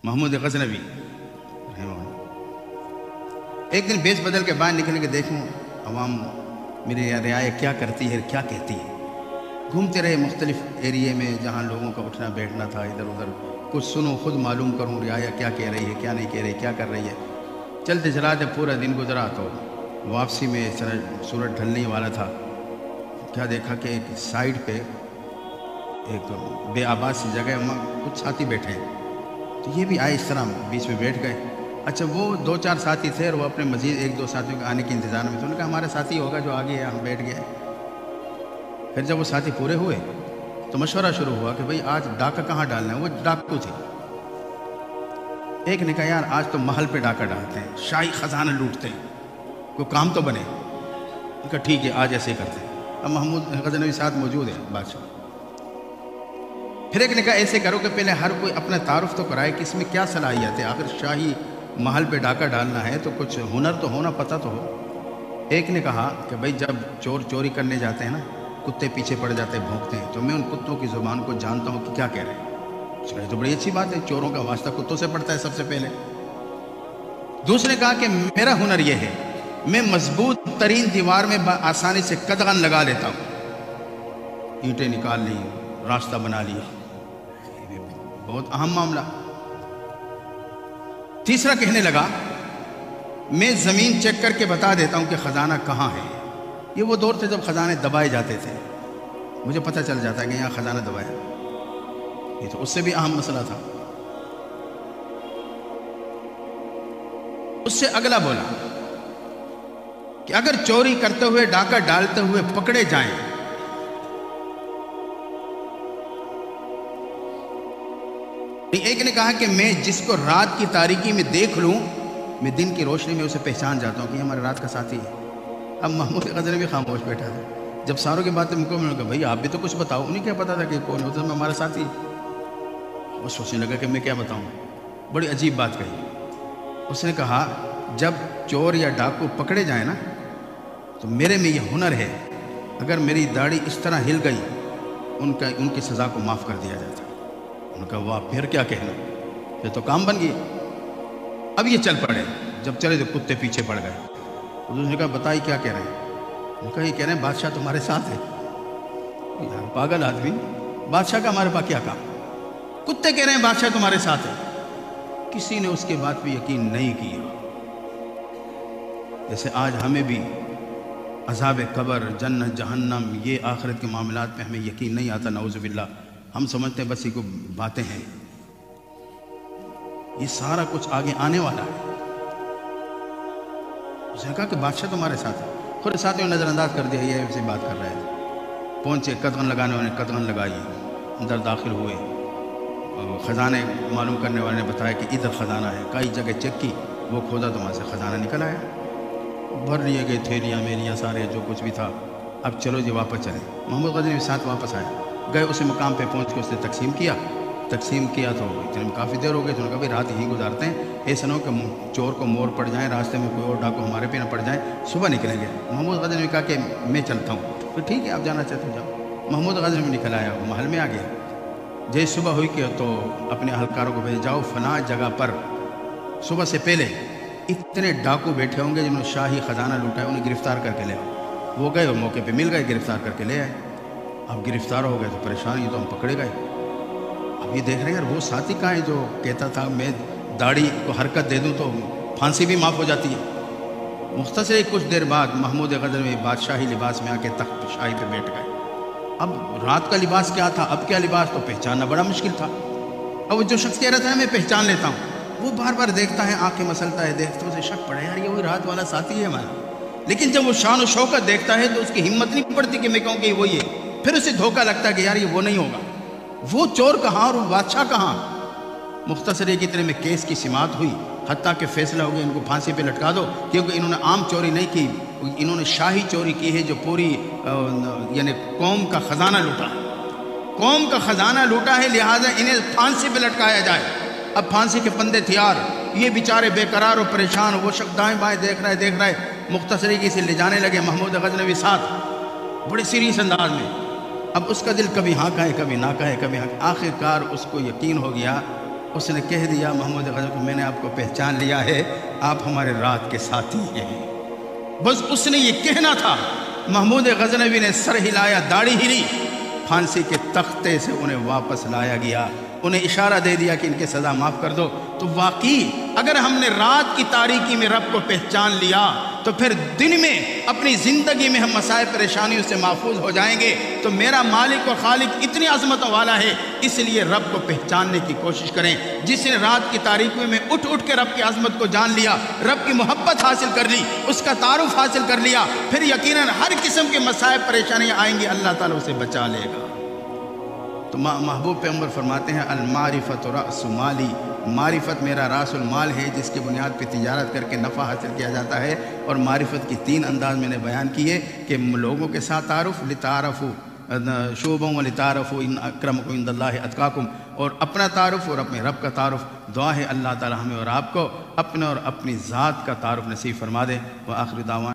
محمود غزنوی ایک دن بیس بدل کے باہر نکل کے دیکھوں عوام میری رعایا کیا کرتی ہے کیا کہتی ہے. گھومتے رہے مختلف ایریے میں جہاں لوگوں کا اٹھنا بیٹھنا تھا، ادھر ادھر کچھ سنوں خود معلوم کروں رعایا کیا کہہ رہی ہے کیا نہیں کہہ رہی کیا کر رہی ہے. چلتے چلاتے پورا دن گزرا تو واپسی میں سورج ڈھلنے والا تھا. کیا دیکھا کہ ایک سائڈ پہ ایک بے آباد سی جگہ وہاں کچھ ساتھی بیٹھے ہیں. تو یہ بھی آئے اس طرح بیچ میں بیٹھ گئے. اچھا وہ 2-4 ساتھی تھے اور وہ اپنے مزید 1-2 ساتھیوں کے آنے کے انتظار میں تھے. انہوں نے کہا ہمارا ساتھی ہوگا جو آگے ہے ہم بیٹھ گئے. پھر جب وہ ساتھی پورے ہوئے تو مشورہ شروع ہوا کہ بھئی آج ڈاکہ کہاں ڈالنا ہے. وہ ڈاکو تھے. ایک نے کہا یار آج تو محل پہ ڈاکہ ڈالتے ہیں، شاہی خزانہ لوٹتے ہیں، کوئی کام تو بنے. انہوں نے کہا ٹھیک ہے آج ایسے ہی کرتے ہیں. اب محمود غزنوی ساتھ موجود ہے بادشاہ. پھر ایک نے کہا ایسے کرو کہ پہلے ہر کوئی اپنا تعارف تو کرائے کہ اس میں کیا صلاحیت ہے، آخر شاہی محل پہ ڈاکہ ڈالنا ہے تو کچھ ہنر تو ہونا، پتہ تو ہو. ایک نے کہا کہ بھئی جب چور چوری کرنے جاتے ہیں نا، کتے پیچھے پڑ جاتے ہیں بھونکتے ہیں، تو میں ان کتوں کی زبان کو جانتا ہوں کہ کیا کہہ رہے ہیں. یہ تو بڑی اچھی بات ہے، چوروں کا واسطہ کتوں سے پڑتا ہے سب سے پہلے. دوسرے نے کہا کہ میرا ہنر یہ ہے میں مضبوط ترین دیوار میں آسانی سے قدغن لگا لیتا ہوں. اینٹیں نکال لی، راستہ بنا لیا، بہت اہم معاملہ. تیسرا کہنے لگا میں زمین چیک کر کے بتا دیتا ہوں کہ خزانہ کہاں ہے. یہ وہ دور تھے جب خزانے دبائے جاتے تھے. مجھے پتہ چل جاتا ہے کہ یہاں خزانہ دبایا. یہ تو اس سے بھی اہم مسئلہ تھا. اس سے اگلا بولا کہ اگر چوری کرتے ہوئے ڈاکہ ڈالتے ہوئے پکڑے جائیں ایک نے کہا کہ میں جس کو رات کی تاریکی میں دیکھ لوں میں دن کی روشنی میں اسے پہچان جاتا ہوں کہ یہ ہمارے رات کا ساتھی ہے. اب محمود غزنوی خاموش بیٹھا تھا. جب ساروں کی باتیں مکمل ہو گئی بھائی آپ بھی تو کچھ بتاؤ. انہیں کیا پتا تھا کہ کون ہوتا ہے ہمارا ساتھی. وہ سوچنے لگا کہ میں کیا بتاؤں. بڑی عجیب بات کہی. اس نے کہا جب چور یا ڈاکو پکڑے جائیں نا تو میرے میں یہ ہنر ہے اگر میری داڑھی اس طرح ہل گئی ان کی سزا کو معاف کر دیا جاتا. انہوں نے کہا واہ پھر کیا کہنا، یہ تو کام بن گیا. اب یہ چل پڑے. جب چلے تو کتے پیچھے پڑ گئے. اس نے کہا بتائی کیا کہہ رہے ہیں. انہوں نے کہا یہ کہہ رہے ہیں بادشاہ تمہارے ساتھ ہے. یار پاگل آدمی، بادشاہ کا ہمارے پاس کیا کام. کتے کہہ رہے ہیں بادشاہ تمہارے ساتھ ہے. کسی نے اس کے بات پہ یقین نہیں کیا. جیسے آج ہمیں بھی عذاب قبر، جنت، جہنم، یہ آخرت کے معاملات پہ ہمیں یقین نہیں آتا نعوذ باللہ. ہم سمجھتے ہیں بس یہ کوئی باتیں ہیں. یہ سارا کچھ آگے آنے والا ہے. اس نے کہا کہ بادشاہ تمہارے ساتھ ہے. خود ساتھیوں نے نظر انداز کر دیا یہ سے بات کر رہے تھے. پہنچے قدغن لگانے والے نے قدغن لگائی، اندر داخل ہوئے. خزانے معلوم کرنے والے نے بتایا کہ ادھر خزانہ ہے. کئی جگہ چیک کی، وہ کھودا تو وہاں سے خزانہ نکل آیا. بھر لیے گئے تھیلیاں میلیاں سارے جو کچھ بھی تھا. اب چلو جی واپس چلیں. محمود غزنوی ساتھ واپس آئے. گئے اسی مقام پہ پہنچ کے اس نے تقسیم کیا تو اتنے میں کافی دیر ہو گئی. تو انہوں نے کہا بھائی رات یہیں گزارتے ہیں، ایسا نہ ہو کہ چور کو مور پڑ جائیں، راستے میں کوئی اور ڈاکو ہمارے پہ نہ پڑ جائیں، صبح نکلیں گے. محمود غزنوی نے کہا کہ میں چلتا ہوں. تو ٹھیک ہے آپ جانا چاہتے ہو جاؤ. محمود غزنوی نکل آیا، وہ محل میں آ گیا. جیسے صبح ہوئی کہ تو اپنے اہلکاروں کو بھیج جاؤ فلاں جگہ پر صبح سے پہلے اتنے ڈاکو بیٹھے ہوں گے جنہوں نے شاہی خزانہ لوٹا ہے، انہیں گرفتار کر کے لے آؤ. وہ گئے اور موقع پہ مل گئے، گرفتار کر کے لے آئے. اب گرفتار ہو گئے تو پریشان، یہ تو ہم پکڑے گئے. اب یہ دیکھ رہے ہیں یار وہ ساتھی کہاں ہے جو کہتا تھا میں داڑھی کو حرکت دے دوں تو پھانسی بھی معاف ہو جاتی ہے. مختصر کچھ دیر بعد محمود غزنوی بادشاہی لباس میں آ کے تخت شاہی پہ بیٹھ گئے. اب رات کا لباس کیا تھا، اب کیا لباس، تو پہچاننا بڑا مشکل تھا. اب وہ جو شخص کہہ رہا تھا نا میں پہچان لیتا ہوں، وہ بار بار دیکھتا ہے، آنکھیں مسلتا ہے، دیکھتا اسے شک پڑا یار یہ وہی رات والا ساتھی ہے ہمارا. لیکن جب وہ شان و شوکت دیکھتا ہے تو اس کی ہمت نہیں پڑتی کہ میں کہوں کہ وہی ہے. پھر اسے دھوکہ لگتا ہے کہ یار یہ وہ نہیں ہوگا. وہ چور کہاں اور وہ بادشاہ کہاں. مختصر ایک اتنے میں کیس کی سماعت ہوئی، حتیٰ کہ فیصلہ ہو گیا ان کو پھانسی پہ لٹکا دو، کیونکہ انہوں نے عام چوری نہیں کی، انہوں نے شاہی چوری کی ہے جو پوری یعنی قوم کا خزانہ لوٹا ہے. قوم کا خزانہ لوٹا ہے، لہٰذا انہیں پھانسی پہ لٹکایا جائے. اب پھانسی کے پندے تھیار، یہ بیچارے بے قرار و پریشان. وہ شخص دائیں بائیں دیکھ رہا ہے. مختصری کی سے لے جانے لگے محمود غزنوی ساتھ بڑے سیریس انداز میں. اب اس کا دل کبھی ہاں کہے کبھی نہ کہے کبھی ہاں. آخر کار اس کو یقین ہو گیا اس نے کہہ دیا محمود غزنوی کو، میں نے آپ کو پہچان لیا ہے، آپ ہمارے رات کے ساتھی ہیں۔ بس اس نے یہ کہنا تھا، محمود غزنوی نے سر ہلایا، داڑھی ہلی، پھانسی کے تختے سے انہیں واپس لایا گیا، انہیں اشارہ دے دیا کہ ان کے سزا معاف کر دو۔ تو واقعی اگر ہم نے رات کی تاریکی میں رب کو پہچان لیا تو پھر دن میں اپنی زندگی میں ہم مسائل پریشانیوں سے محفوظ ہو جائیں گے۔ تو میرا مالک و خالق اتنی عظمتوں والا ہے، اس لیے رب کو پہچاننے کی کوشش کریں۔ جس نے رات کی تاریکی میں اٹھ کے رب کی عظمت کو جان لیا، رب کی محبت حاصل کر لی، اس کا تعارف حاصل کر لیا، پھر یقیناً ہر قسم کے مسائل پریشانیاں آئیں گی، اللہ تعالیٰ اسے بچا لے گا۔ تو محبوب پیغمبر فرماتے ہیں المعرفت رأس مالی، معرفت میرا راس المال ہے جس کی بنیاد پہ تجارت کر کے نفع حاصل کیا جاتا ہے۔ اور معرفت کی 3 انداز میں نے بیان کیے کہ لوگوں کے ساتھ تعارف، لتعارفوا شعبوں و لتعارفوا ان اکرمکم عند اللہ اتقاکم، اور اپنا تعارف اور اپنے رب کا تعارف۔ دعا ہے اللہ تعالی ہمیں اور آپ کو اپنے اور اپنی ذات کا تعارف نصیب فرما دے۔ وآخر دعوانا